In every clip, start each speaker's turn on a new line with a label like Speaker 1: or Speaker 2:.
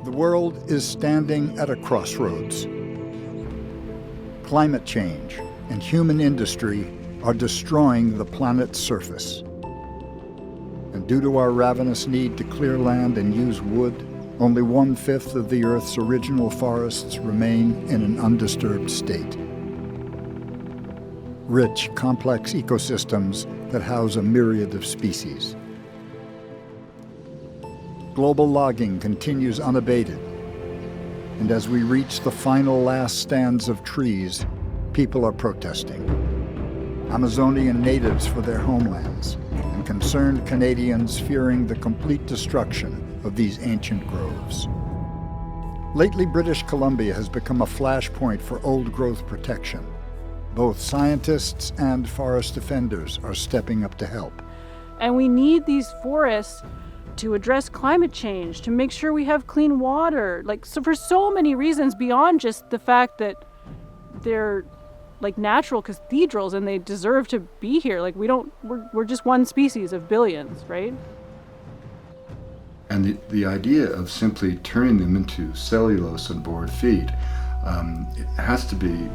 Speaker 1: The world is standing at a crossroads. Climate change and human industry are destroying the planet's surface. And due to our ravenous need to clear land and use wood, only 1/5 of the Earth's original forests remain in an undisturbed state. Rich, complex ecosystems that house a myriad of species. Global logging continues unabated, and as we reach the final last stands of trees, people are protesting. Amazonian natives for their homelands, and concerned Canadians fearing the complete destruction of these ancient groves. Lately, British Columbia has become a flashpoint for old-growth protection. Both scientists and forest defenders are stepping up to help.
Speaker 2: And we need these forests to address climate change, to make sure we have clean water, so for so many reasons beyond just the fact that they're like natural cathedrals and they deserve to be here. We're just one species of billions, right?
Speaker 3: And the idea of simply turning them into cellulose and board feed, it has to be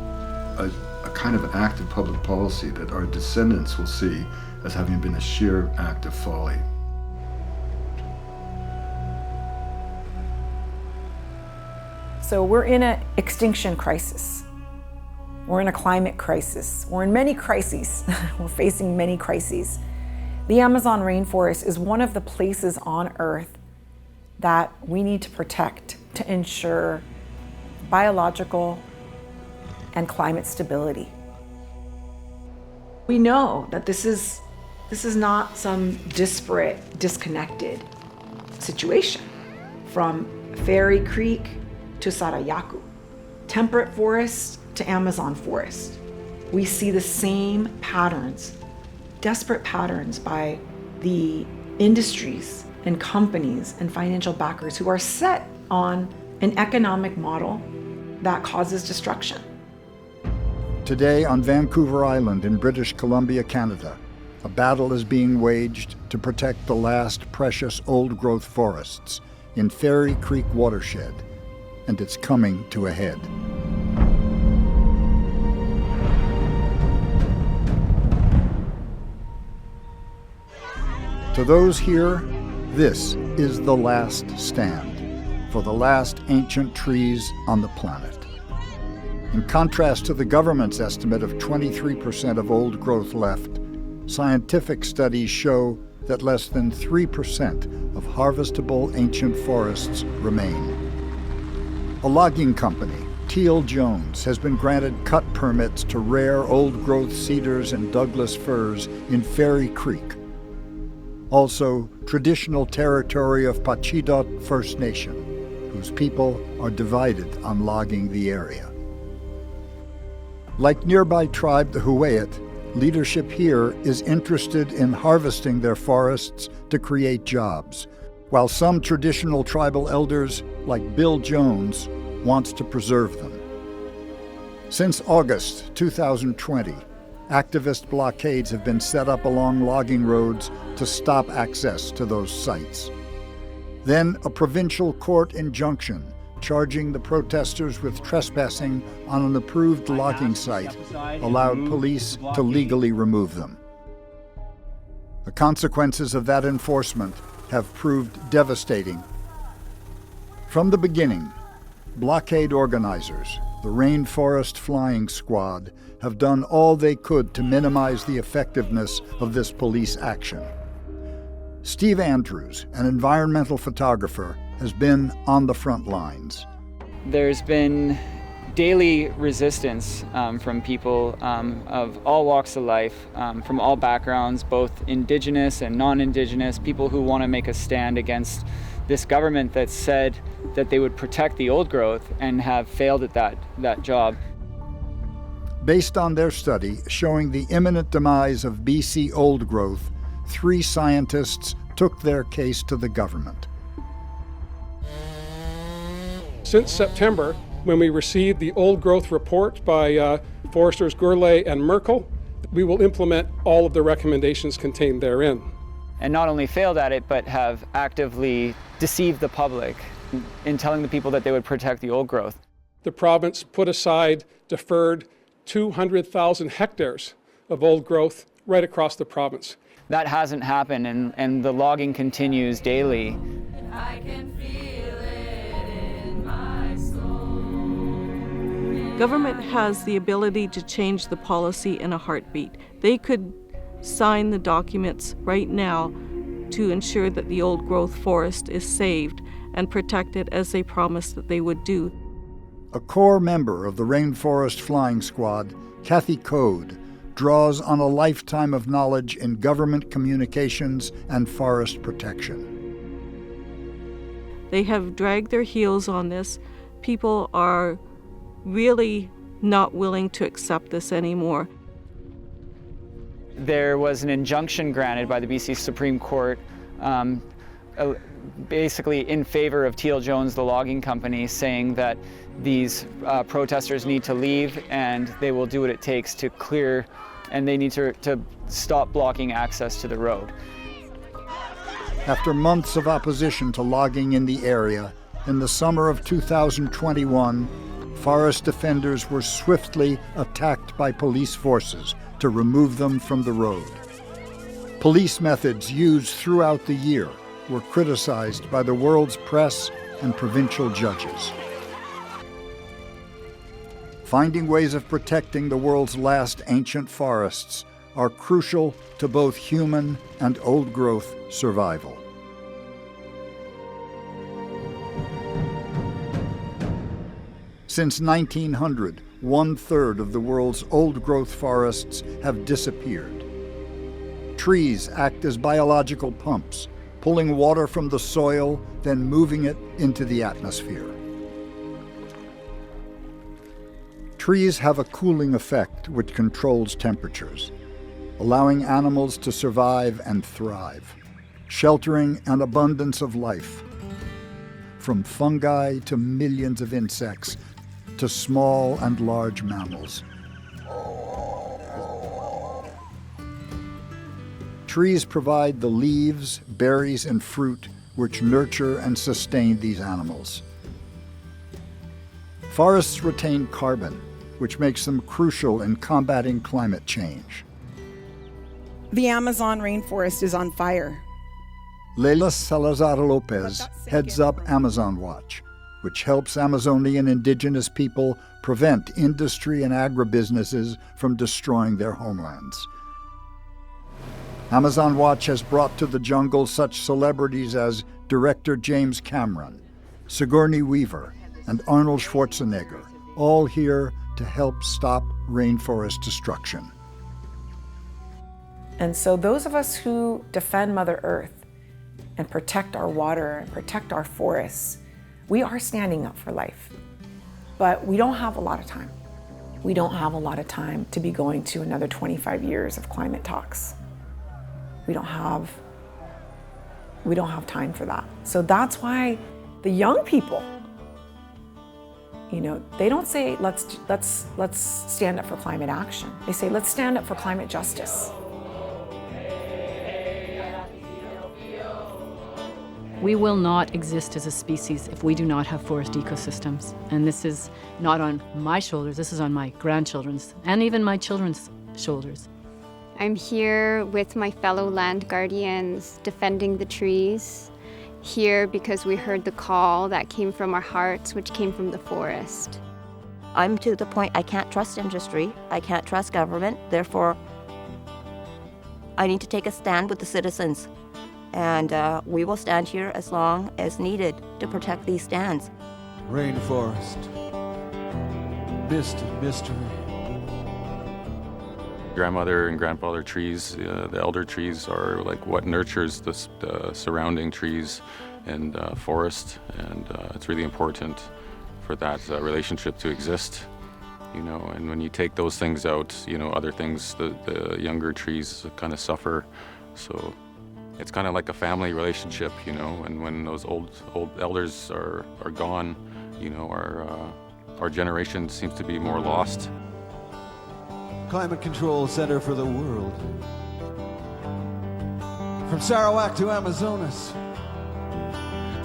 Speaker 3: a kind of act of public policy that our descendants will see as having been a sheer act of folly.
Speaker 4: So we're in an extinction crisis. We're in a climate crisis. We're in many crises. We're facing many crises. The Amazon rainforest is one of the places on Earth that we need to protect to ensure biological and climate stability. We know that this is not some disparate, disconnected situation from Fairy Creek to Sarayaku, temperate forest to Amazon forest. We see the same patterns, desperate patterns by the industries and companies and financial backers who are set on an economic model that causes destruction.
Speaker 1: Today on Vancouver Island in British Columbia, Canada, a battle is being waged to protect the last precious old-growth forests in Fairy Creek watershed, and it's coming to a head. To those here, this is the last stand for the last ancient trees on the planet. In contrast to the government's estimate of 23% of old growth left, scientific studies show that less than 3% of harvestable ancient forests remain. A logging company, Teal Jones, has been granted cut permits to rare old-growth cedars and Douglas firs in Fairy Creek. Also, traditional territory of Pachidot First Nation, whose people are divided on logging the area. Like nearby tribe the Huayet, leadership here is interested in harvesting their forests to create jobs, while some traditional tribal elders, like Bill Jones, wants to preserve them. Since August 2020, activist blockades have been set up along logging roads to stop access to those sites. Then a provincial court injunction charging the protesters with trespassing on an approved logging site allowed police to legally remove them. The consequences of that enforcement have proved devastating. From the beginning, blockade organizers, the Rainforest Flying Squad, have done all they could to minimize the effectiveness of this police action. Steve Andrews, an environmental photographer, has been on the front lines.
Speaker 5: There's been daily resistance from people of all walks of life, from all backgrounds, both Indigenous and non-Indigenous, people who want to make a stand against this government that said that they would protect the old growth and have failed at that job.
Speaker 1: Based on their study showing the imminent demise of BC old growth, 3 scientists took their case to the government.
Speaker 6: Since September, when we received the old growth report by foresters Gourlay and Merkel, we will implement all of the recommendations contained therein.
Speaker 5: And not only failed at it, but have actively deceived the public in telling the people that they would protect the old growth.
Speaker 6: The province put aside, deferred 200,000 hectares of old growth right across the province.
Speaker 5: That hasn't happened, and the logging continues daily.
Speaker 7: I can feel it in my soul.
Speaker 8: Government has the ability to change the policy in a heartbeat. They could sign the documents right now to ensure that the old growth forest is saved and protected as they promised that they would do.
Speaker 1: A core member of the Rainforest Flying Squad, Peter Coyote, draws on a lifetime of knowledge in government communications and forest protection.
Speaker 8: They have dragged their heels on this. People are really not willing to accept this anymore.
Speaker 5: There was an injunction granted by the BC Supreme Court basically in favor of Teal Jones, the logging company, saying that these protesters need to leave and they will do what it takes to clear, and they need to stop blocking access to the road.
Speaker 1: After months of opposition to logging in the area, in the summer of 2021, forest defenders were swiftly attacked by police forces to remove them from the road. Police methods used throughout the year were criticized by the world's press and provincial judges. Finding ways of protecting the world's last ancient forests are crucial to both human and old-growth survival. Since 1900, 1/3 of the world's old-growth forests have disappeared. Trees act as biological pumps, pulling water from the soil, then moving it into the atmosphere. Trees have a cooling effect which controls temperatures, allowing animals to survive and thrive, sheltering an abundance of life, from fungi to millions of insects, to small and large mammals. Trees provide the leaves, berries, and fruit which nurture and sustain these animals. Forests retain carbon, which makes them crucial in combating climate change.
Speaker 9: The Amazon rainforest is on fire.
Speaker 1: Leila Salazar Lopez heads up Amazon Watch, which helps Amazonian indigenous people prevent industry and agribusinesses from destroying their homelands. Amazon Watch has brought to the jungle such celebrities as director James Cameron, Sigourney Weaver, and Arnold Schwarzenegger, all here to help stop rainforest destruction.
Speaker 4: And so those of us who defend Mother Earth and protect our water and protect our forests, we are standing up for life. But we don't have a lot of time. We don't have a lot of time to be going to another 25 years of climate talks. We don't have time for that. So that's why the young people, they don't say let's stand up for climate action. They say let's stand up for climate justice.
Speaker 10: We will not exist as a species if we do not have forest ecosystems. And this is not on my shoulders, this is on my grandchildren's and even my children's shoulders.
Speaker 11: I'm here with my fellow land guardians defending the trees, here because we heard the call that came from our hearts, which came from the forest.
Speaker 12: I'm to the point I can't trust industry, I can't trust government, therefore I need to take a stand with the citizens. And we will stand here as long as needed to protect these stands.
Speaker 13: Rainforest, mystery.
Speaker 14: Grandmother and grandfather trees, the elder trees are like what nurtures the surrounding trees and forest, and it's really important for that relationship to exist. And when you take those things out, other things, the younger trees kind of suffer. So it's kind of like a family relationship, and when those old elders are gone, our generation seems to be more lost.
Speaker 13: Climate Control Center for the World. From Sarawak to Amazonas,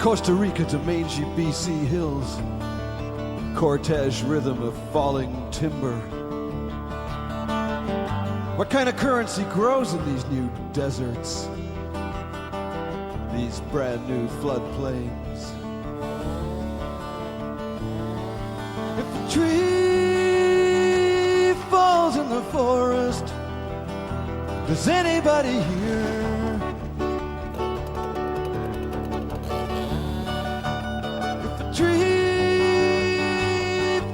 Speaker 13: Costa Rica to mangy BC hills, cortege rhythm of falling timber. What kind of currency grows in these new deserts, these brand new floodplains? If a tree falls in the forest, does anybody hear? If a tree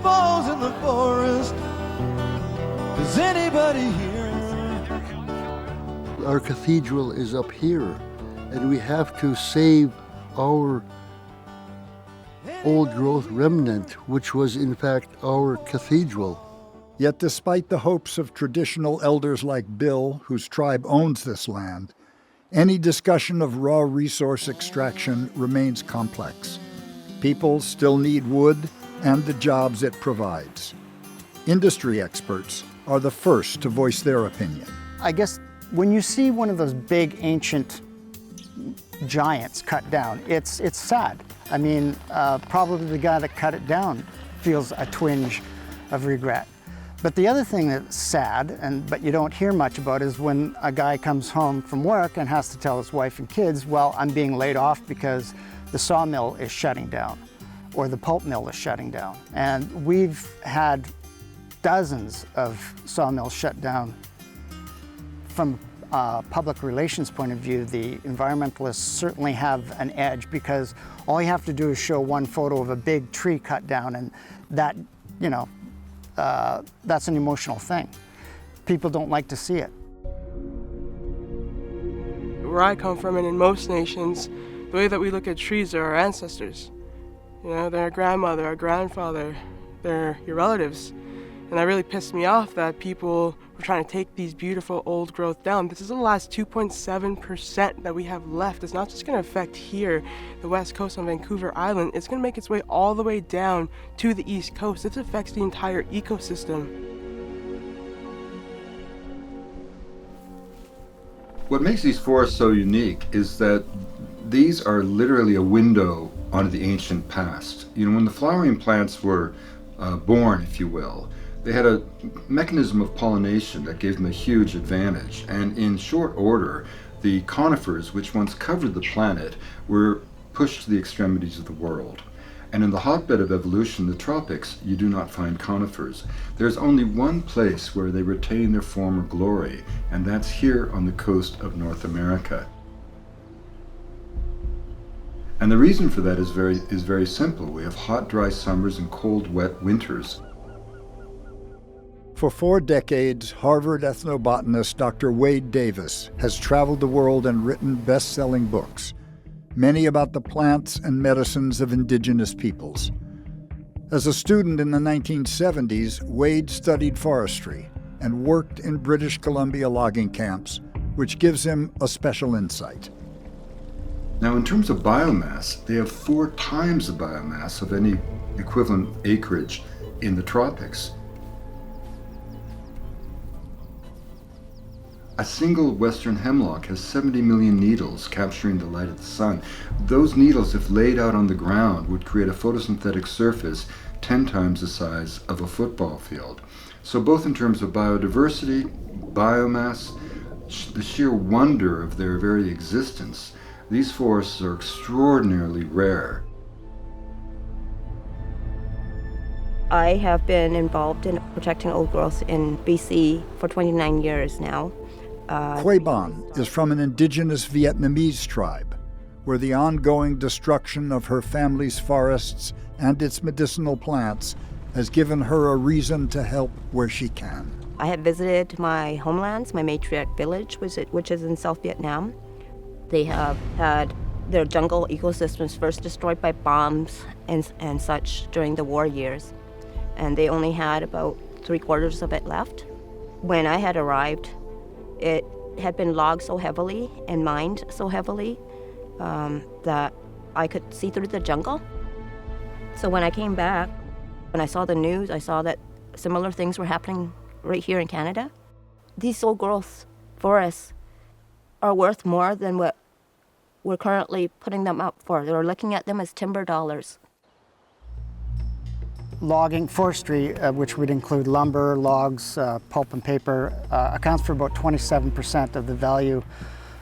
Speaker 13: falls in the forest, does anybody hear?
Speaker 15: Our cathedral is up here, and we have to save our old growth remnant, which was in fact our cathedral.
Speaker 1: Yet despite the hopes of traditional elders like Bill, whose tribe owns this land, any discussion of raw resource extraction remains complex. People still need wood and the jobs it provides. Industry experts are the first to voice their opinion.
Speaker 16: I guess when you see one of those big ancient giants cut down, it's sad. I mean, probably the guy that cut it down feels a twinge of regret. But the other thing that's sad, but you don't hear much about, is when a guy comes home from work and has to tell his wife and kids, well, I'm being laid off because the sawmill is shutting down or the pulp mill is shutting down. And we've had dozens of sawmills shut down. From a public relations point of view, the environmentalists certainly have an edge, because all you have to do is show one photo of a big tree cut down, and that, that's an emotional thing. People don't like to see it.
Speaker 17: Where I come from, and in most nations, the way that we look at trees are our ancestors. They're our grandmother, our grandfather, they're your relatives. And that really pissed me off that people were trying to take these beautiful old growth down. This is the last 2.7% that we have left. It's not just going to affect here, the west coast on Vancouver Island. It's going to make its way all the way down to the east coast. This affects the entire ecosystem.
Speaker 3: What makes these forests so unique is that these are literally a window onto the ancient past. When the flowering plants were born, if you will, they had a mechanism of pollination that gave them a huge advantage. And in short order, the conifers, which once covered the planet, were pushed to the extremities of the world. And in the hotbed of evolution, the tropics, you do not find conifers. There's only one place where they retain their former glory, and that's here on the coast of North America. And the reason for that is very simple. We have hot, dry summers and cold, wet winters.
Speaker 1: For 4 decades, Harvard ethnobotanist Dr. Wade Davis has traveled the world and written best-selling books, many about the plants and medicines of indigenous peoples. As a student in the 1970s, Wade studied forestry and worked in British Columbia logging camps, which gives him a special insight.
Speaker 3: Now, in terms of biomass, they have 4 times the biomass of any equivalent acreage in the tropics. A single western hemlock has 70 million needles capturing the light of the sun. Those needles, if laid out on the ground, would create a photosynthetic surface 10 times the size of a football field. So both in terms of biodiversity, biomass, the sheer wonder of their very existence, these forests are extraordinarily rare.
Speaker 12: I have been involved in protecting old growth in BC for 29 years now.
Speaker 1: Quay Bon is from an indigenous Vietnamese tribe, where the ongoing destruction of her family's forests and its medicinal plants has given her a reason to help where she can.
Speaker 12: I have visited my homelands, my matriarch village, which is in South Vietnam. They have had their jungle ecosystems first destroyed by bombs and such during the war years, and they only had about 3/4 of it left. When I had arrived, it had been logged so heavily and mined so heavily that I could see through the jungle. So when I came back, when I saw the news, I saw that similar things were happening right here in Canada. These old growth forests are worth more than what we're currently putting them up for. We're looking at them as timber dollars.
Speaker 16: Logging, forestry, which would include lumber, logs, pulp and paper, accounts for about 27% of the value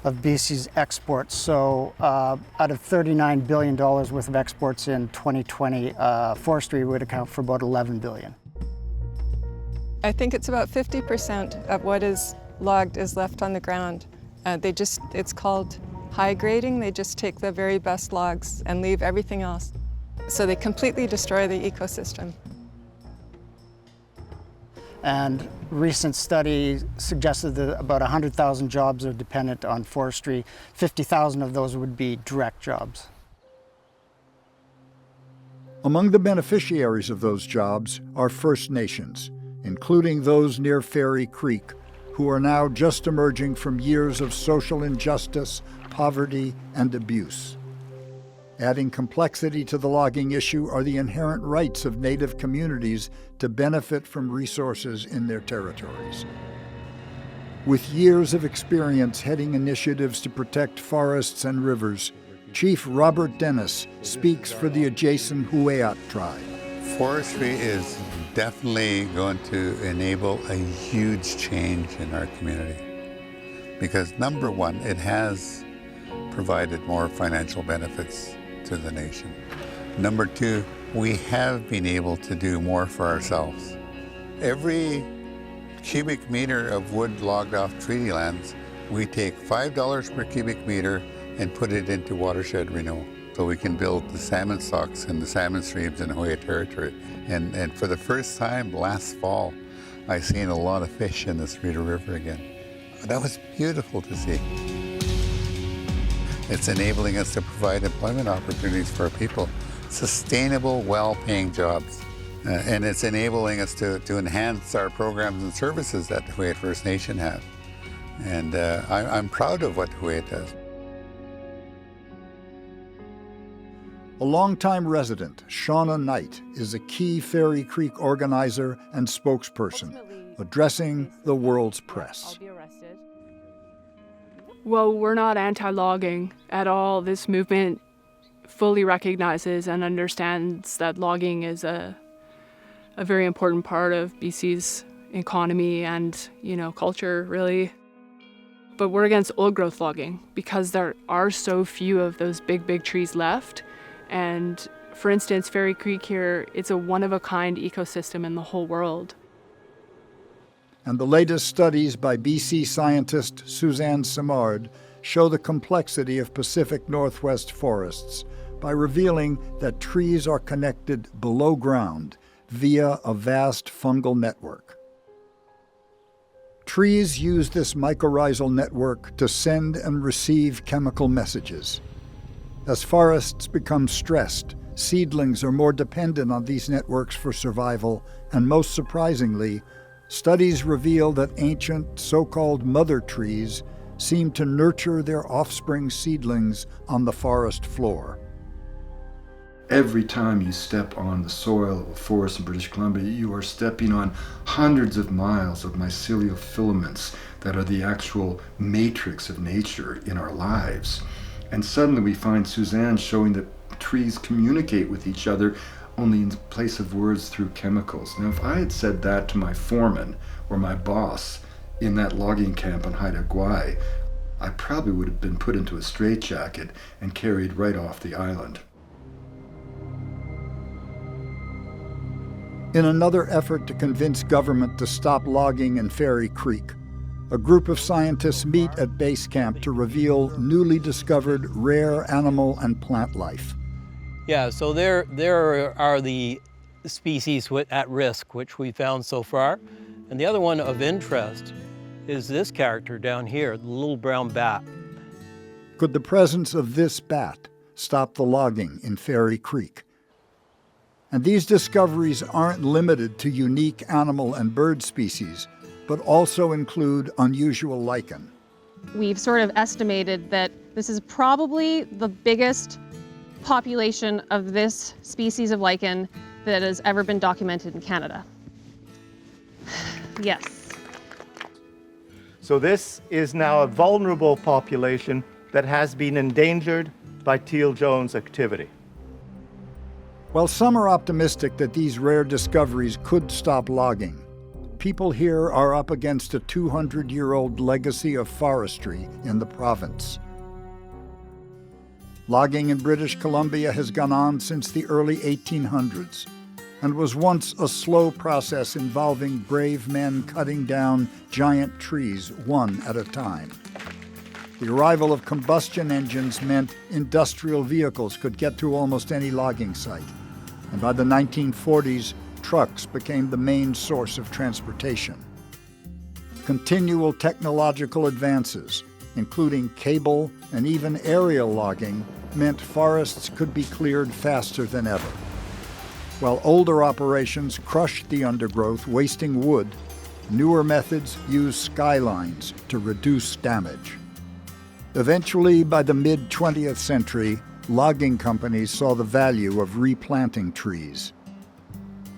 Speaker 16: of BC's exports. So out of $39 billion worth of exports in 2020, forestry would account for about $11 billion.
Speaker 18: I think it's about 50% of what is logged is left on the ground. It's called high grading. They just take the very best logs and leave everything else. So they completely destroy the ecosystem.
Speaker 16: And recent study suggested that about 100,000 jobs are dependent on forestry. 50,000 of those would be direct jobs.
Speaker 1: Among the beneficiaries of those jobs are First Nations, including those near Fairy Creek, who are now just emerging from years of social injustice, poverty, and abuse. Adding complexity to the logging issue are the inherent rights of Native communities to benefit from resources in their territories. With years of experience heading initiatives to protect forests and rivers, Chief Robert Dennis speaks for the adjacent Huayat tribe.
Speaker 19: Forestry is definitely going to enable a huge change in our community because, number one, it has provided more financial benefits to the nation. Number two, we have been able to do more for ourselves. Every cubic meter of wood logged off treaty lands, we take $5 per cubic meter and put it into watershed renewal. So we can build the salmon stocks and the salmon streams in Hoya territory. And for the first time last fall, I seen a lot of fish in the Streeter River again. That was beautiful to see. It's enabling us to provide employment opportunities for our people, sustainable, well-paying jobs. And it's enabling us to enhance our programs and services that the Huayet First Nation have. And I'm proud of what Huayet does.
Speaker 1: A longtime resident, Shauna Knight, is a key Fairy Creek organizer and spokesperson, addressing the world's press.
Speaker 2: Well, we're not anti-logging at all. This movement fully recognizes and understands that logging is a very important part of BC's economy and, culture, really. But we're against old growth logging because there are so few of those big trees left. And for instance, Fairy Creek here, it's a one-of-a-kind ecosystem in the whole world.
Speaker 1: And the latest studies by BC scientist Suzanne Simard show the complexity of Pacific Northwest forests by revealing that trees are connected below ground via a vast fungal network. Trees use this mycorrhizal network to send and receive chemical messages. As forests become stressed, seedlings are more dependent on these networks for survival, and most surprisingly, studies reveal that ancient so-called mother trees seem to nurture their offspring seedlings on the forest floor.
Speaker 3: Every time you step on the soil of a forest in British Columbia, you are stepping on hundreds of miles of mycelial filaments that are the actual matrix of nature in our lives. And suddenly we find Suzanne showing that trees communicate with each other only in place of words through chemicals. Now, if I had said that to my foreman or my boss in that logging camp on Haida Gwaii, I probably would have been put into a straitjacket and carried right off the island.
Speaker 1: In another effort to convince government to stop logging in Fairy Creek, a group of scientists meet at base camp to reveal newly discovered rare animal and plant life.
Speaker 20: Yeah, so there are the species at risk, which we found so far. And the other one of interest is this character down here, the little brown bat.
Speaker 1: Could the presence of this bat stop the logging in Fairy Creek? And these discoveries aren't limited to unique animal and bird species, but also include unusual lichen.
Speaker 21: We've sort of estimated that this is probably the biggest population of this species of lichen that has ever been documented in Canada. Yes.
Speaker 22: So this is now a vulnerable population
Speaker 6: that has been endangered by Teal Jones activity.
Speaker 1: While some are optimistic that these rare discoveries could stop logging, people here are up against a 200-year-old legacy of forestry in the province. Logging in British Columbia has gone on since the early 1800s and was once a slow process involving brave men cutting down giant trees one at a time. The arrival of combustion engines meant industrial vehicles could get to almost any logging site, and by the 1940s, trucks became the main source of transportation. Continual technological advances, including cable and even aerial logging, meant forests could be cleared faster than ever. While older operations crushed the undergrowth, wasting wood, newer methods used skylines to reduce damage. Eventually, by the mid-20th century, logging companies saw the value of replanting trees.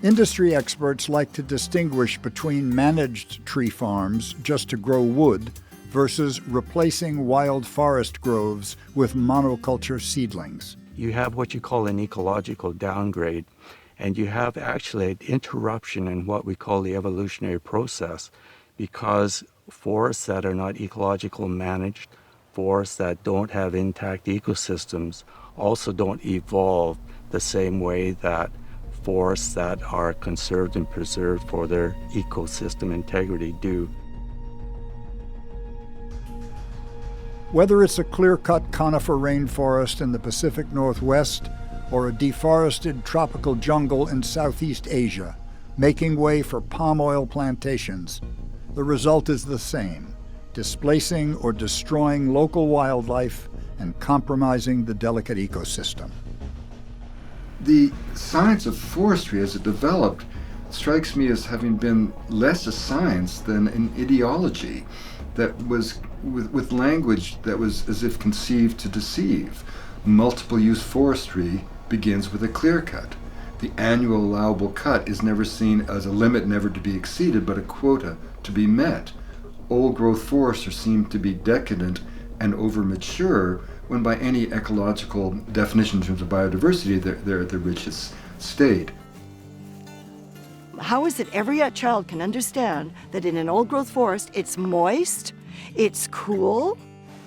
Speaker 1: Industry experts like to distinguish between managed tree farms just to grow wood versus replacing wild forest groves with monoculture seedlings.
Speaker 22: You have what you call an ecological downgrade, and you have actually an interruption in what we call the evolutionary process, because forests that are not ecologically managed, forests that don't have intact ecosystems, also don't evolve the same way that forests that are conserved and preserved for their ecosystem integrity do.
Speaker 1: Whether it's a clear-cut conifer rainforest in the Pacific Northwest or a deforested tropical jungle in Southeast Asia, making way for palm oil plantations, the result is the same: displacing or destroying local wildlife and compromising the delicate ecosystem.
Speaker 3: The science of forestry as it developed strikes me as having been less a science than an ideology that was with language that was as if conceived to deceive. Multiple use forestry begins with a clear cut. The annual allowable cut is never seen as a limit never to be exceeded, but a quota to be met. Old growth forests are seen to be decadent and over mature, when by any ecological definition in terms of biodiversity, they're at the richest state.
Speaker 23: How is it every child can understand that in an old-growth forest, it's moist, it's cool,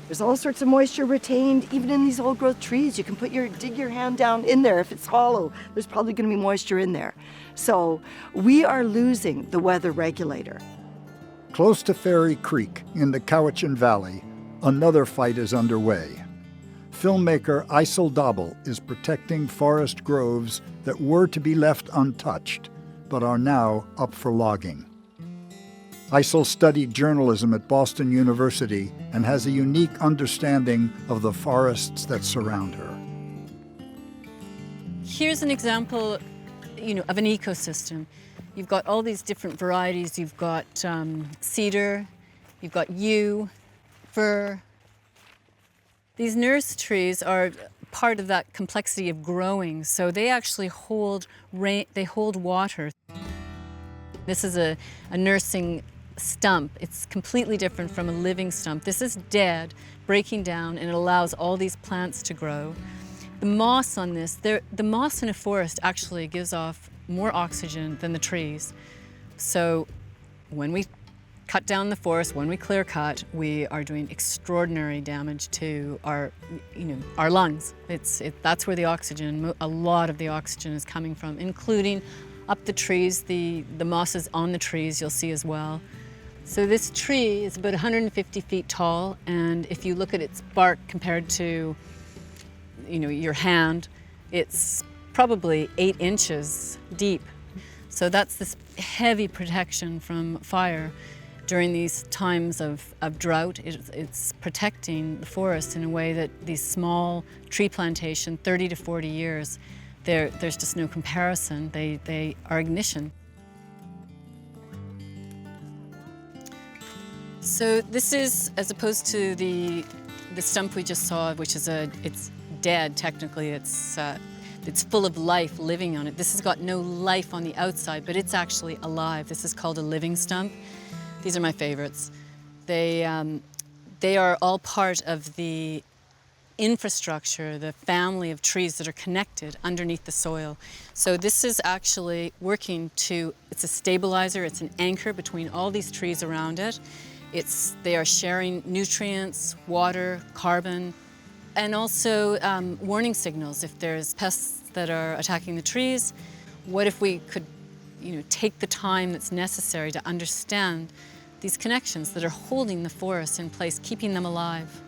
Speaker 23: there's all sorts of moisture retained, even in these old-growth trees. You can dig your hand down in there. If it's hollow, there's probably going to be moisture in there. So we are losing the weather regulator.
Speaker 1: Close to Fairy Creek in the Cowichan Valley, another fight is underway. Filmmaker Isel Dobble is protecting forest groves that were to be left untouched, but are now up for logging. Isel studied journalism at Boston University and has a unique understanding of the forests that surround her.
Speaker 10: Here's an example, of an ecosystem. You've got all these different varieties. You've got cedar, you've got yew, fir. These nurse trees are part of that complexity of growing, so they actually hold water. This is a nursing stump. It's completely different from a living stump. This is dead, breaking down, and it allows all these plants to grow. The moss on this, the moss in a forest actually gives off more oxygen than the trees. So when we cut down the forest, when we clear cut, we are doing extraordinary damage to our lungs. That's where the oxygen, a lot of the oxygen is coming from, including up the trees, the mosses on the trees you'll see as well. So this tree is about 150 feet tall, and if you look at its bark compared to your hand, it's probably 8 inches deep. So that's this heavy protection from fire. During these times of drought, it's protecting the forest in a way that these small tree plantation, 30 to 40 years, there's just no comparison. They are ignition. So this is, as opposed to the stump we just saw, which is it's dead technically. It's full of life living on it. This has got no life on the outside, but it's actually alive. This is called a living stump. These are my favorites. They are all part of the infrastructure, the family of trees that are connected underneath the soil. So this is actually working it's a stabilizer, it's an anchor between all these trees around it. They are sharing nutrients, water, carbon, and also warning signals if there's pests that are attacking the trees. What if we could take the time that's necessary to understand these connections that are holding the forests in place, keeping them alive?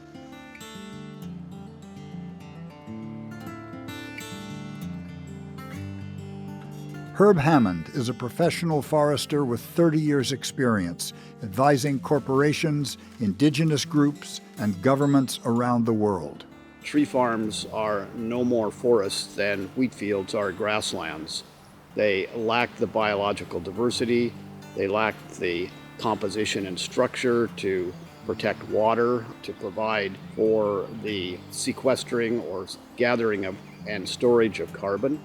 Speaker 1: Herb Hammond is a professional forester with 30 years' experience advising corporations, indigenous groups, and governments around the world.
Speaker 5: Tree farms are no more forests than wheat fields are grasslands. They lack the biological diversity, they lack the composition and structure to protect water, to provide for the sequestering or gathering of and storage of carbon.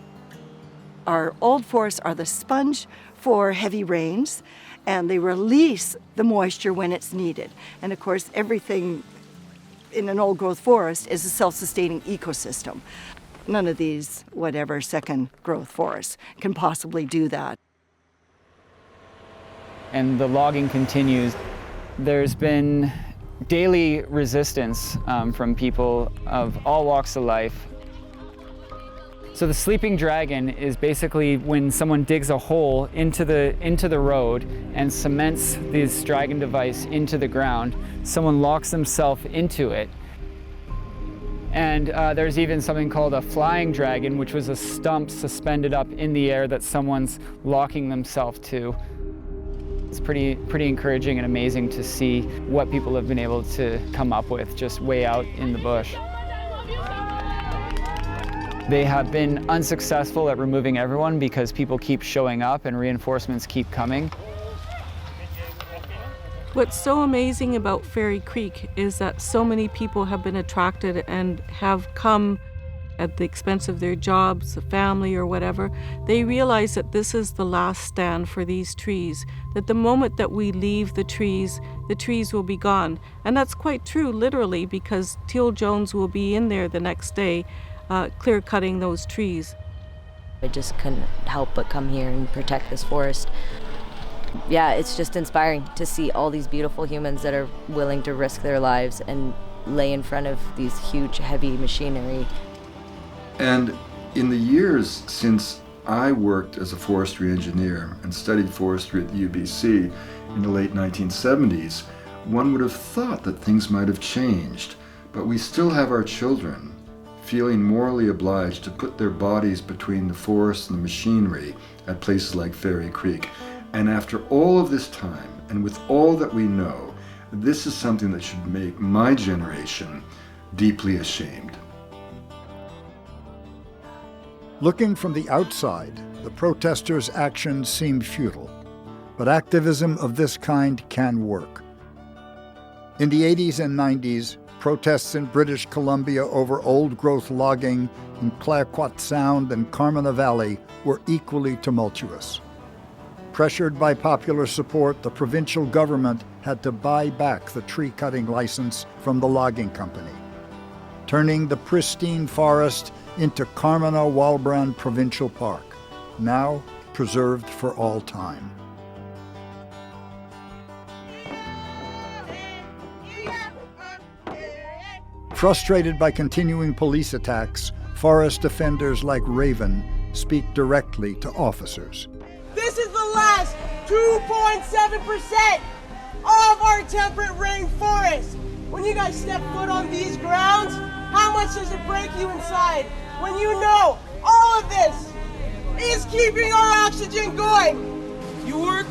Speaker 23: Our old forests are the sponge for heavy rains, and they release the moisture when it's needed. And of course, everything in an old growth forest is a self-sustaining ecosystem. None of these, second growth forests can possibly do that.
Speaker 7: And the logging continues. There's been daily resistance from people of all walks of life. So the sleeping dragon is basically when someone digs a hole into the road and cements this dragon device into the ground, someone locks themselves into it. And there's even something called a flying dragon, which was a stump suspended up in the air that someone's locking themselves to. It's pretty encouraging and amazing to see what people have been able to come up with just way out in the bush. They have been unsuccessful at removing everyone because people keep showing up and reinforcements keep coming.
Speaker 2: What's so amazing about Fairy Creek is that so many people have been attracted and have come at the expense of their jobs, the family, or whatever. They realize that this is the last stand for these trees, that the moment that we leave the trees will be gone. And that's quite true, literally, because Teal Jones will be in there the next day clear-cutting those trees.
Speaker 8: I just couldn't help but come here and protect this forest. Yeah, it's just inspiring to see all these beautiful humans that are willing to risk their lives and lay in front of these huge, heavy machinery.
Speaker 3: And in the years since I worked as a forestry engineer and studied forestry at the UBC in the late 1970s, one would have thought that things might have changed, but we still have our children feeling morally obliged to put their bodies between the forest and the machinery at places like Fairy Creek. And after all of this time, and with all that we know, this is something that should make my generation deeply ashamed.
Speaker 1: Looking from the outside, the protesters' actions seemed futile, but activism of this kind can work. In the 80s and 90s, protests in British Columbia over old-growth logging in Clayoquot Sound and Carmona Valley were equally tumultuous. Pressured by popular support, the provincial government had to buy back the tree-cutting license from the logging company, turning the pristine forest into Carmona-Walbrand Provincial Park, now preserved for all time. Frustrated by continuing police attacks, forest defenders like Raven speak directly to officers.
Speaker 24: This is the last 2.7% of our temperate rainforest. When you guys step foot on these grounds, how much does it break you inside when you know all of this is keeping our oxygen going? You work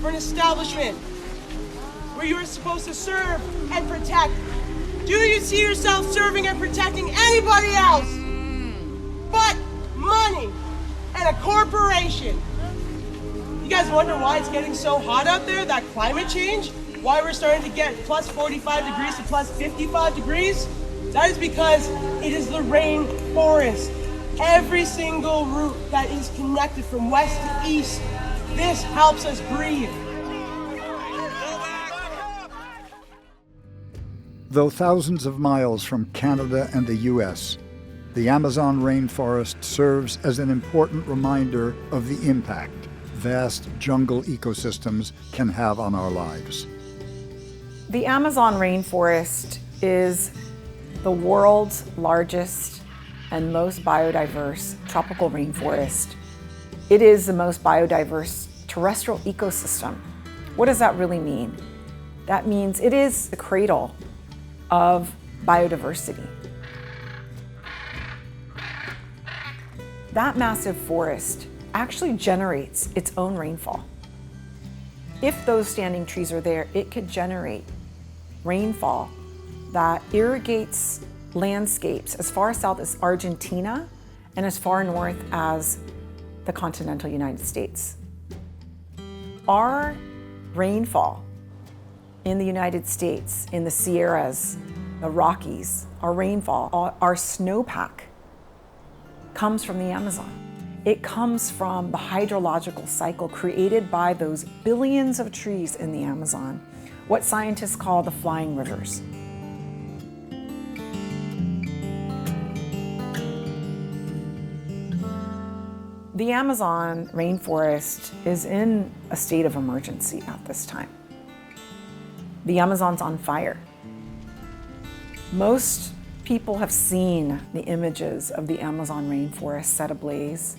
Speaker 24: for an establishment where you are supposed to serve and protect. Do you see yourself serving and protecting anybody else but money and a corporation? You guys wonder why it's getting so hot out there, that climate change? Why we're starting to get plus 45 degrees to plus 55 degrees? That is because it is the rainforest. Every single route that is connected from west to east, this helps us breathe.
Speaker 1: Though thousands of miles from Canada and the U.S., the Amazon rainforest serves as an important reminder of the impact vast jungle ecosystems can have on our lives.
Speaker 4: The Amazon rainforest is the world's largest and most biodiverse tropical rainforest. It is the most biodiverse terrestrial ecosystem. What does that really mean? That means it is the cradle of biodiversity. That massive forest actually generates its own rainfall. If those standing trees are there, it could generate rainfall that irrigates landscapes as far south as Argentina and as far north as the continental United States. Our rainfall in the United States, in the Sierras, the Rockies, our rainfall, our snowpack comes from the Amazon. It comes from the hydrological cycle created by those billions of trees in the Amazon, what scientists call the flying rivers. The Amazon rainforest is in a state of emergency at this time. The Amazon's on fire. Most people have seen the images of the Amazon rainforest set ablaze.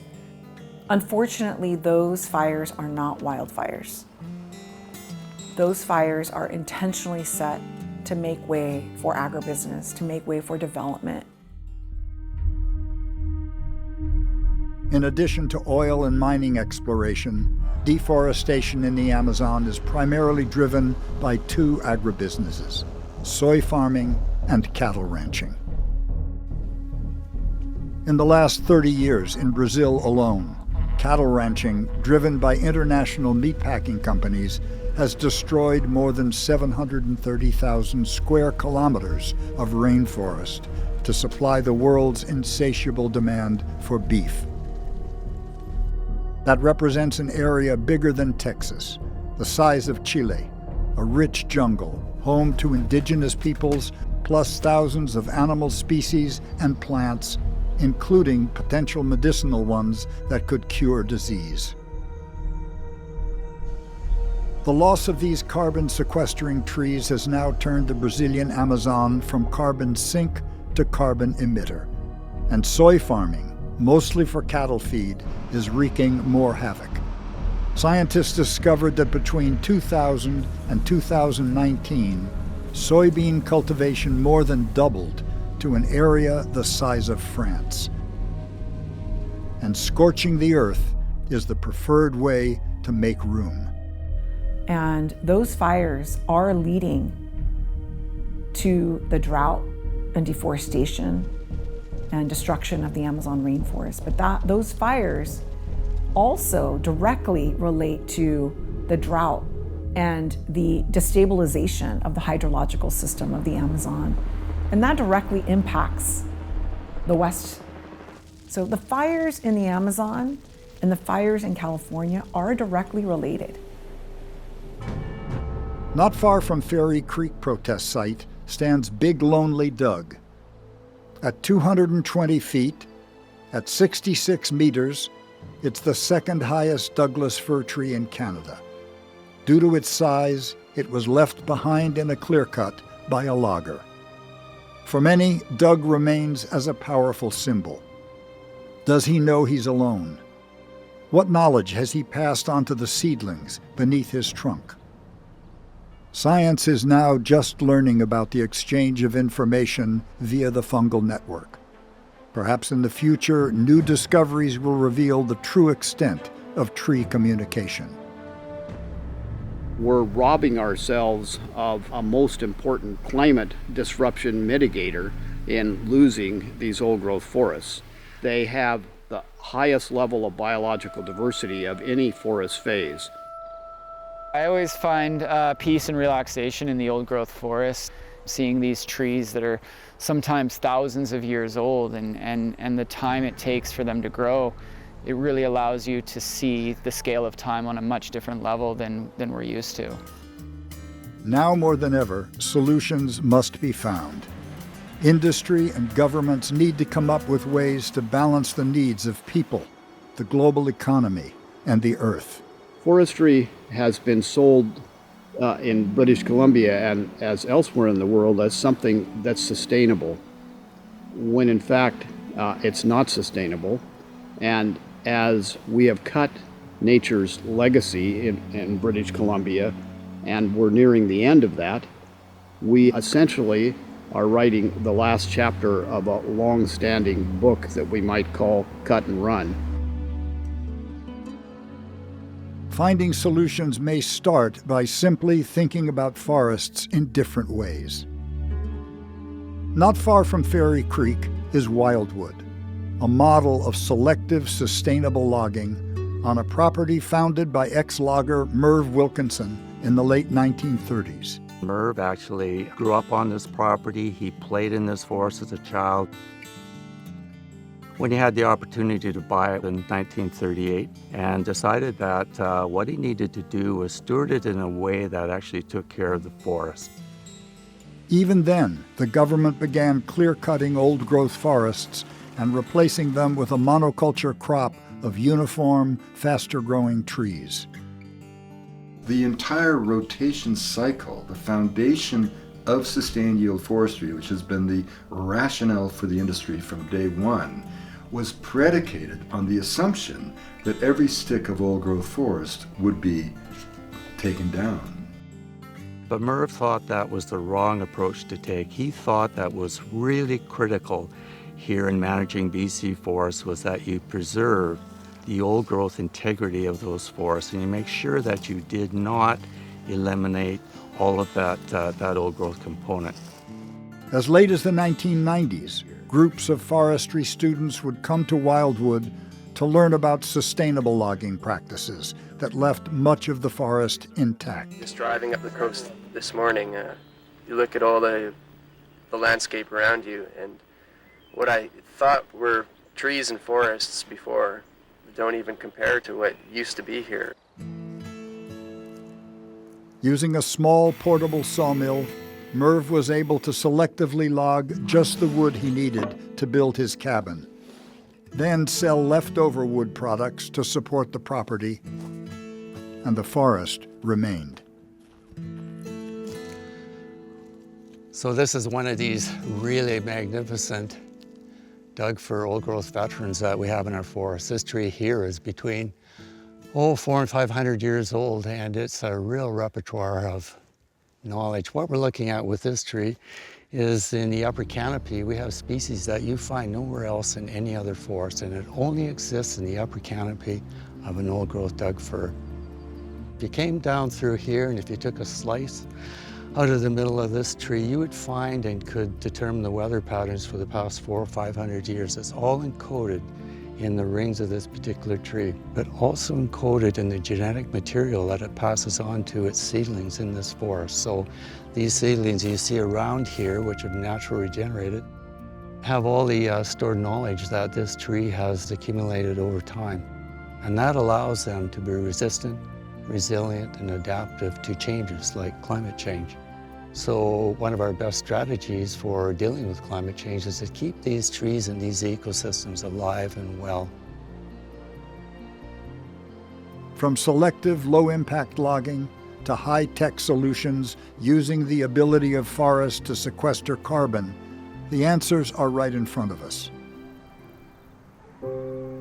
Speaker 4: Unfortunately, those fires are not wildfires. Those fires are intentionally set to make way for agribusiness, to make way for development.
Speaker 1: In addition to oil and mining exploration, deforestation in the Amazon is primarily driven by two agribusinesses: soy farming and cattle ranching. In the last 30 years in Brazil alone, cattle ranching, driven by international meatpacking companies, has destroyed more than 730,000 square kilometers of rainforest to supply the world's insatiable demand for beef. That represents an area bigger than Texas, the size of Chile, a rich jungle, home to indigenous peoples, plus thousands of animal species and plants, including potential medicinal ones that could cure disease. The loss of these carbon-sequestering trees has now turned the Brazilian Amazon from carbon sink to carbon emitter, and soy farming, mostly for cattle feed, is wreaking more havoc. Scientists discovered that between 2000 and 2019, soybean cultivation more than doubled to an area the size of France. And scorching the earth is the preferred way to make room.
Speaker 4: And those fires are leading to the drought and deforestation and destruction of the Amazon rainforest. But those fires also directly relate to the drought and the destabilization of the hydrological system of the Amazon. And that directly impacts the West. So the fires in the Amazon and the fires in California are directly related.
Speaker 1: Not far from Ferry Creek protest site stands Big Lonely Doug. At 220 feet, at 66 meters, it's the second highest Douglas fir tree in Canada. Due to its size, it was left behind in a clear-cut by a logger. For many, Doug remains as a powerful symbol. Does he know he's alone? What knowledge has he passed on to the seedlings beneath his trunk? Science is now just learning about the exchange of information via the fungal network. Perhaps in the future, new discoveries will reveal the true extent of tree communication.
Speaker 5: We're robbing ourselves of a most important climate disruption mitigator in losing these old-growth forests. They have the highest level of biological diversity of any forest phase.
Speaker 7: I always find peace and relaxation in the old-growth forest, seeing these trees that are sometimes thousands of years old and the time it takes for them to grow. It really allows you to see the scale of time on a much different level than we're used to.
Speaker 1: Now more than ever, solutions must be found. Industry and governments need to come up with ways to balance the needs of people, the global economy, and the earth.
Speaker 5: Forestry has been sold in British Columbia and as elsewhere in the world as something that's sustainable, when in fact it's not sustainable. And as we have cut nature's legacy in British Columbia, and we're nearing the end of that, we essentially are writing the last chapter of a long-standing book that we might call Cut and Run.
Speaker 1: Finding solutions may start by simply thinking about forests in different ways. Not far from Fairy Creek is Wildwood, a model of selective, sustainable logging on a property founded by ex-logger Merv Wilkinson in the late 1930s.
Speaker 22: Merv actually grew up on this property. He played in this forest as a child. When he had the opportunity to buy it in 1938 and decided that what he needed to do was steward it in a way that actually took care of the forest.
Speaker 1: Even then, the government began clear-cutting old-growth forests and replacing them with a monoculture crop of uniform, faster-growing trees.
Speaker 3: The entire rotation cycle, the foundation of sustained yield forestry, which has been the rationale for the industry from day one, was predicated on the assumption that every stick of old-growth forest would be taken down.
Speaker 22: But Merv thought that was the wrong approach to take. He thought that was really critical here in managing BC forests was that you preserve the old-growth integrity of those forests and you make sure that you did not eliminate all of that old-growth component.
Speaker 1: As late as the 1990s, groups of forestry students would come to Wildwood to learn about sustainable logging practices that left much of the forest intact.
Speaker 9: Just driving up the coast this morning, you look at all the landscape around you, and what I thought were trees and forests before don't even compare to what used to be here.
Speaker 1: Using a small portable sawmill, Merv was able to selectively log just the wood he needed to build his cabin, then sell leftover wood products to support the property, and the forest remained.
Speaker 22: So this is one of these really magnificent dug fir old-growth veterans that we have in our forest. This tree here is between 400 and 500 years old, and it's a real repertoire of knowledge. What we're looking at with this tree is in the upper canopy, we have species that you find nowhere else in any other forest, and it only exists in the upper canopy of an old-growth dug fir. If you came down through here and if you took a slice out of the middle of this tree, you would find and could determine the weather patterns for the past 400 or 500 years. It's all encoded in the rings of this particular tree, but also encoded in the genetic material that it passes on to its seedlings in this forest. So these seedlings you see around here, which have naturally regenerated, have all the stored knowledge that this tree has accumulated over time. And that allows them to be resistant, resilient, and adaptive to changes like climate change. So one of our best strategies for dealing with climate change is to keep these trees and these ecosystems alive and well.
Speaker 1: From selective low-impact logging to high-tech solutions using the ability of forests to sequester carbon, the answers are right in front of us.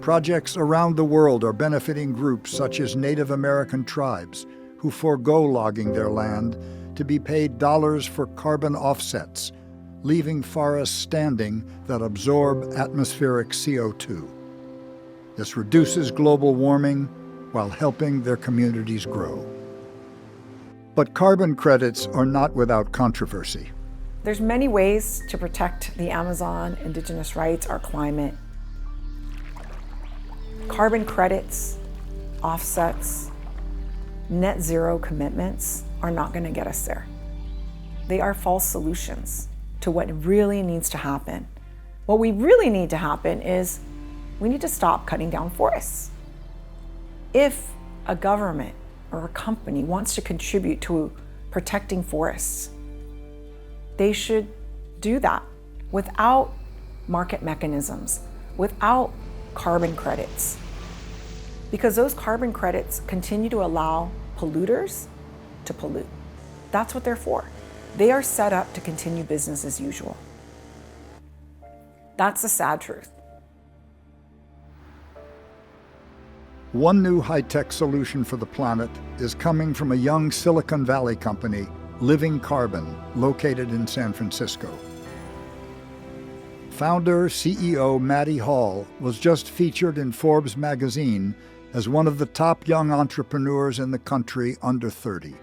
Speaker 1: Projects around the world are benefiting groups such as Native American tribes who forego logging their land to be paid dollars for carbon offsets, leaving forests standing that absorb atmospheric CO2. This reduces global warming while helping their communities grow. But carbon credits are not without controversy.
Speaker 4: There's many ways to protect the Amazon, Indigenous rights, our climate. Carbon credits, offsets, net zero commitments are not going to get us there. They are false solutions to what really needs to happen. What we really need to happen is we need to stop cutting down forests. If a government or a company wants to contribute to protecting forests. They should do that without market mechanisms, without carbon credits. Because those carbon credits continue to allow polluters to pollute. That's what they're for. They are set up to continue business as usual. That's the sad truth.
Speaker 1: One new high-tech solution for the planet is coming from a young Silicon Valley company, Living Carbon, located in San Francisco. Founder, CEO Maddie Hall was just featured in Forbes magazine as one of the top young entrepreneurs in the country under 30.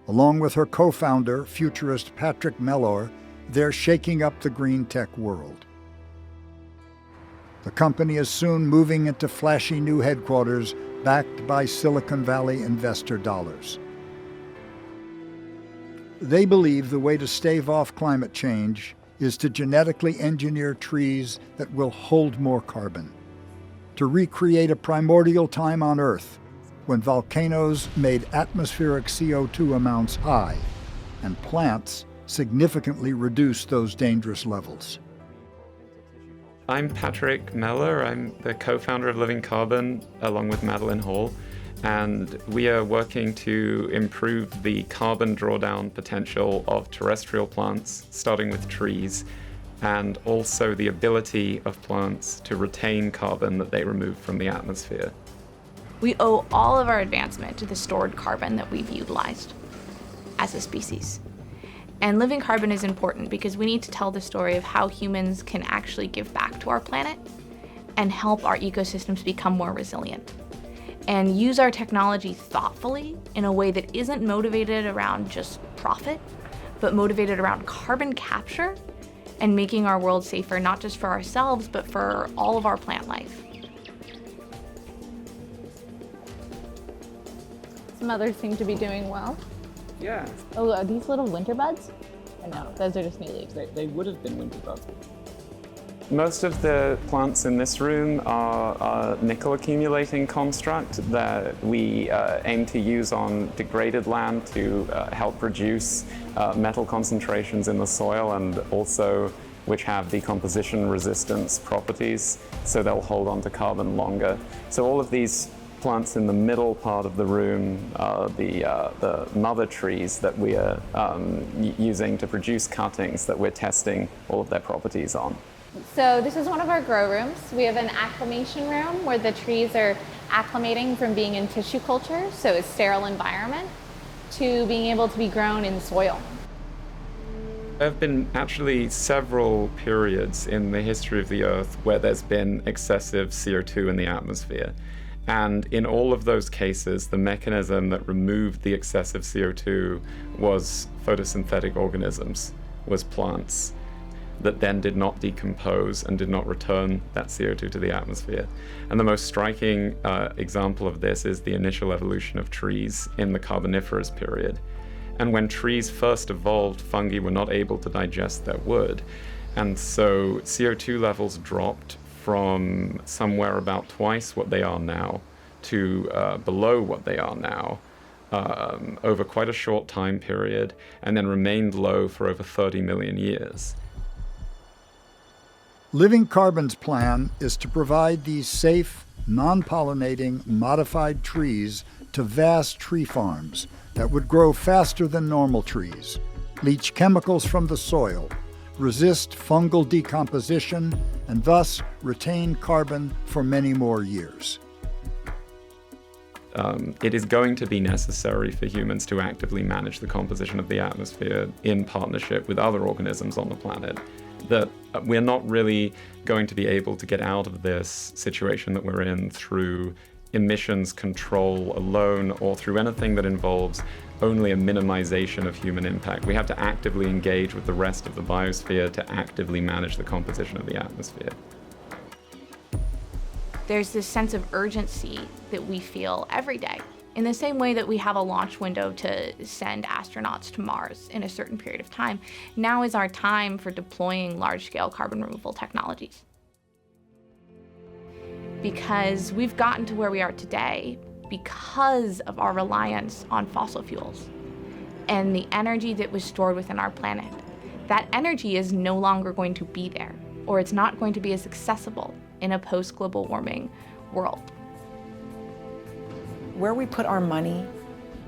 Speaker 1: Along with her co-founder, futurist Patrick Mellor, they're shaking up the green tech world. The company is soon moving into flashy new headquarters backed by Silicon Valley investor dollars. They believe the way to stave off climate change is to genetically engineer trees that will hold more carbon, to recreate a primordial time on Earth when volcanoes made atmospheric CO2 amounts high and plants significantly reduced those dangerous levels.
Speaker 11: I'm Patrick Mellor. I'm the co-founder of Living Carbon along with Madeline Hall, and we are working to improve the carbon drawdown potential of terrestrial plants, starting with trees, and also the ability of plants to retain carbon that they remove from the atmosphere.
Speaker 13: We owe all of our advancement to the stored carbon that we've utilized as a species. And Living Carbon is important because we need to tell the story of how humans can actually give back to our planet and help our ecosystems become more resilient. And use our technology thoughtfully in a way that isn't motivated around just profit, but motivated around carbon capture and making our world safer, not just for ourselves, but for all of our plant life.
Speaker 14: Some others seem to be doing well.
Speaker 11: Yeah.
Speaker 14: Oh, are these little winter buds? Or no, those are just new leaves.
Speaker 11: They would have been winter buds. Most of the plants in this room are nickel accumulating construct that we aim to use on degraded land to help reduce metal concentrations in the soil, and also which have decomposition resistance properties, so they'll hold on to carbon longer. So all of these plants in the middle part of the room are the mother trees that we are using to produce cuttings that we're testing all of their properties on.
Speaker 14: So this is one of our grow rooms. We have an acclimation room where the trees are acclimating from being in tissue culture, so a sterile environment, to being able to be grown in soil.
Speaker 11: There have been actually several periods in the history of the Earth where there's been excessive CO2 in the atmosphere. And in all of those cases, the mechanism that removed the excessive CO2 was photosynthetic organisms, was plants, that then did not decompose and did not return that CO2 to the atmosphere. And the most striking example of this is the initial evolution of trees in the Carboniferous period. And when trees first evolved, fungi were not able to digest their wood. And so CO2 levels dropped from somewhere about twice what they are now to below what they are now over quite a short time period, and then remained low for over 30 million years.
Speaker 1: Living Carbon's plan is to provide these safe, non-pollinating, modified trees to vast tree farms that would grow faster than normal trees, leach chemicals from the soil, resist fungal decomposition, and thus retain carbon for many more years.
Speaker 11: It is going to be necessary for humans to actively manage the composition of the atmosphere in partnership with other organisms on the planet. That we're not really going to be able to get out of this situation that we're in through emissions control alone or through anything that involves only a minimization of human impact. We have to actively engage with the rest of the biosphere to actively manage the composition of the atmosphere.
Speaker 13: There's this sense of urgency that we feel every day. In the same way that we have a launch window to send astronauts to Mars in a certain period of time, now is our time for deploying large-scale carbon removal technologies. Because we've gotten to where we are today because of our reliance on fossil fuels. and the energy that was stored within our planet. That energy is no longer going to be there, or it's not going to be as accessible in a post-global warming world.
Speaker 4: Where we put our money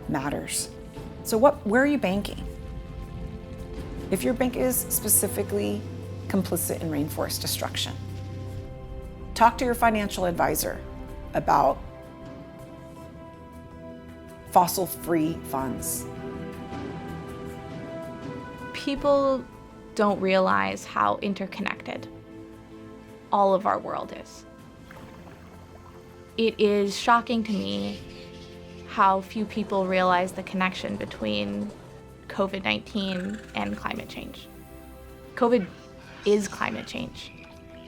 Speaker 4: matters. So where are you banking? If your bank is specifically complicit in rainforest destruction, talk to your financial advisor about fossil-free funds.
Speaker 13: People don't realize how interconnected all of our world is. It is shocking to me how few people realize the connection between COVID-19 and climate change. COVID is climate change.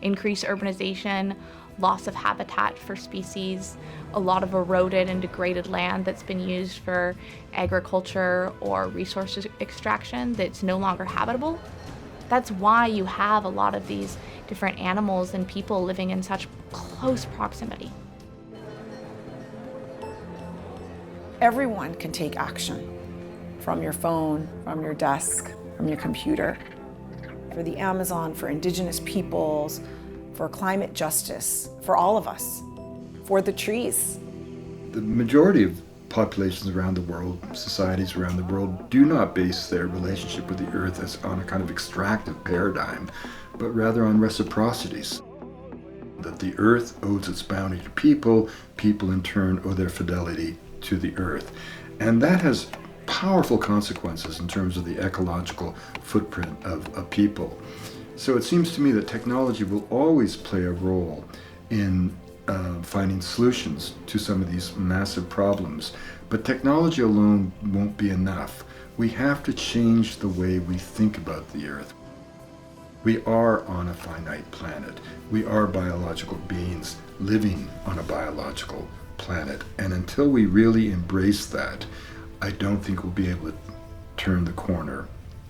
Speaker 13: Increased urbanization, loss of habitat for species, a lot of eroded and degraded land that's been used for agriculture or resource extraction that's no longer habitable. That's why you have a lot of these different animals and people living in such close proximity.
Speaker 4: Everyone can take action from your phone, from your desk, from your computer. For the Amazon, for Indigenous peoples, for climate justice, for all of us, for the trees.
Speaker 3: The majority of populations around the world, societies around the world, do not base their relationship with the earth as on a kind of extractive paradigm, but rather on reciprocities. That the earth owes its bounty to people, people in turn owe their fidelity to the earth. And that has powerful consequences in terms of the ecological footprint of a people. So it seems to me that technology will always play a role in finding solutions to some of these massive problems. But technology alone won't be enough. We have to change the way we think about the earth. We are on a finite planet. We are biological beings living on a biological planet. And until we really embrace that, I don't think we'll be able to turn the corner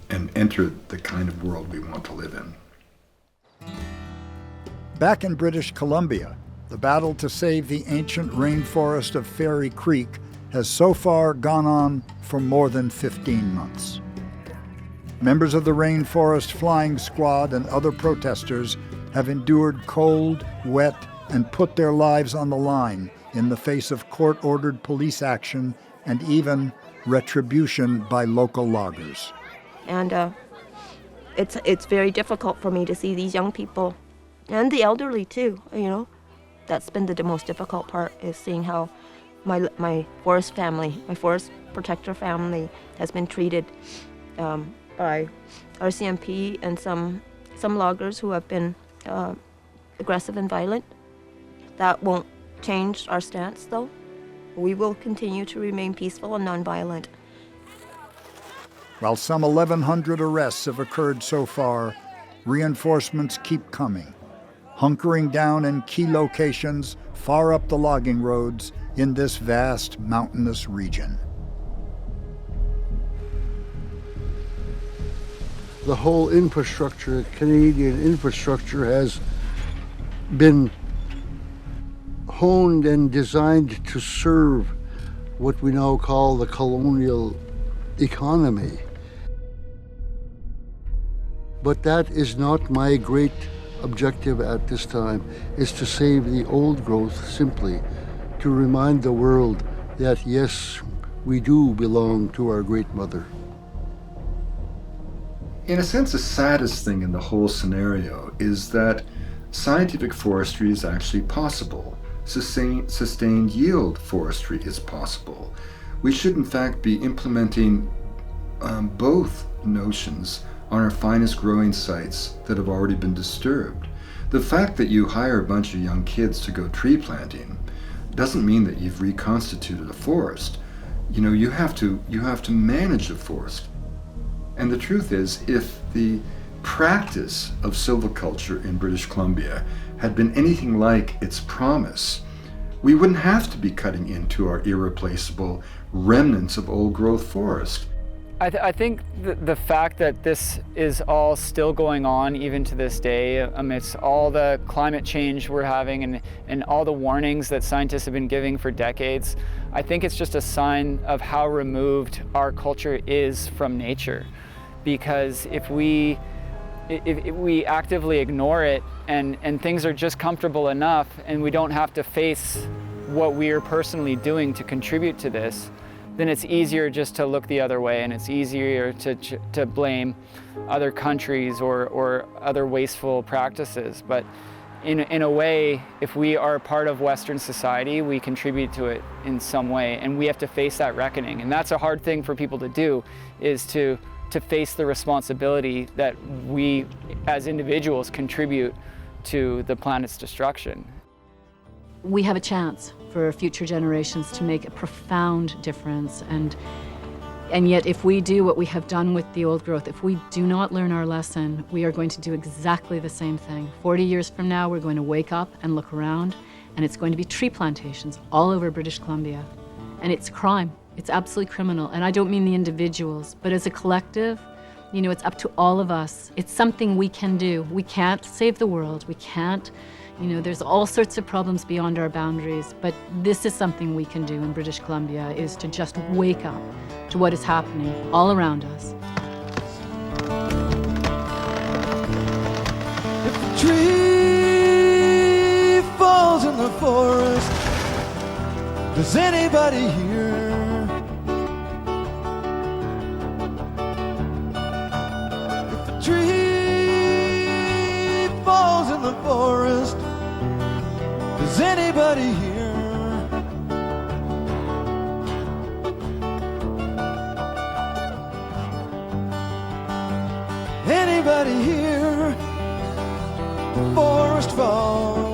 Speaker 3: and enter the kind of world we want to live in.
Speaker 1: Back in British Columbia, the battle to save the ancient rainforest of Fairy Creek has so far gone on for more than 15 months. Members of the Rainforest Flying Squad and other protesters have endured cold, wet, and put their lives on the line in the face of court-ordered police action and even retribution by local loggers.
Speaker 12: And it's very difficult for me to see these young people, and the elderly too, That's been the most difficult part, is seeing how my forest family, my forest protector family, has been treated by RCMP and some loggers who have been aggressive and violent. That won't change our stance, though. We will continue to remain peaceful and nonviolent.
Speaker 1: While some 1,100 arrests have occurred so far, reinforcements keep coming, hunkering down in key locations far up the logging roads in this vast mountainous region.
Speaker 15: The whole infrastructure, Canadian infrastructure, has been honed and designed to serve what we now call the colonial economy. But that is not my great objective at this time, is to save the old growth simply, to remind the world that yes, we do belong to our great mother.
Speaker 3: In a sense, the saddest thing in the whole scenario is that scientific forestry is actually possible. Sustained yield forestry is possible. We should in fact be implementing both notions on our finest growing sites that have already been disturbed. The fact that you hire a bunch of young kids to go tree planting doesn't mean that you've reconstituted a forest. You have to manage a forest. And the truth is, if the practice of silviculture in British Columbia had been anything like its promise, we wouldn't have to be cutting into our irreplaceable remnants of old growth forest.
Speaker 7: I think the fact that this is all still going on even to this day, amidst all the climate change we're having and all the warnings that scientists have been giving for decades, I think it's just a sign of how removed our culture is from nature. Because if we actively ignore it and things are just comfortable enough and we don't have to face what we are personally doing to contribute to this, then it's easier just to look the other way, and it's easier to blame other countries or other wasteful practices. But in a way, if we are part of Western society, we contribute to it in some way, and we have to face that reckoning. And that's a hard thing for people to do, is to face the responsibility that we as individuals contribute to the planet's destruction.
Speaker 16: We have a chance for future generations to make a profound difference, and yet if we do what we have done with the old growth, if we do not learn our lesson, we are going to do exactly the same thing. 40 years from now, we're going to wake up and look around, and it's going to be tree plantations all over British Columbia. And it's a crime. It's absolutely criminal. And I don't mean the individuals, but as a collective, you know, it's up to all of us. It's something we can do. We can't save the world. We can't, you know, there's all sorts of problems beyond our boundaries, but this is something we can do in British Columbia, is to just wake up to what is happening all around us.
Speaker 17: If a tree falls in the forest, does anybody hear? If a tree falls in the forest, does anybody hear? Anybody hear the forest fall?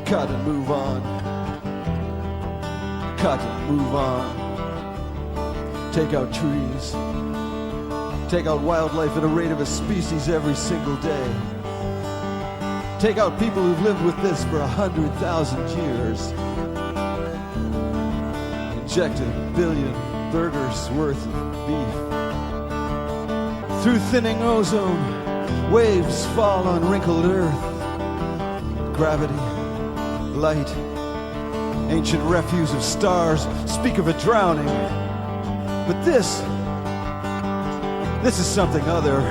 Speaker 17: Cut and move on. Cut and move on. Take out trees. Take out wildlife at a rate of a species every single day. Take out people who've lived with this for 100,000 years. Inject 1 billion burgers worth of beef. Through thinning ozone, waves fall on wrinkled earth. Gravity, light, ancient refuse of stars speak of a drowning. But this is something other.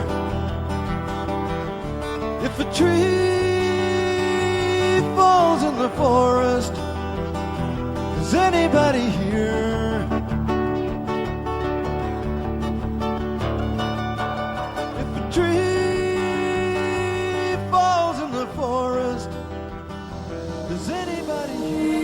Speaker 17: If a tree falls in the forest, does anybody hear? If a tree falls in the forest, does anybody hear?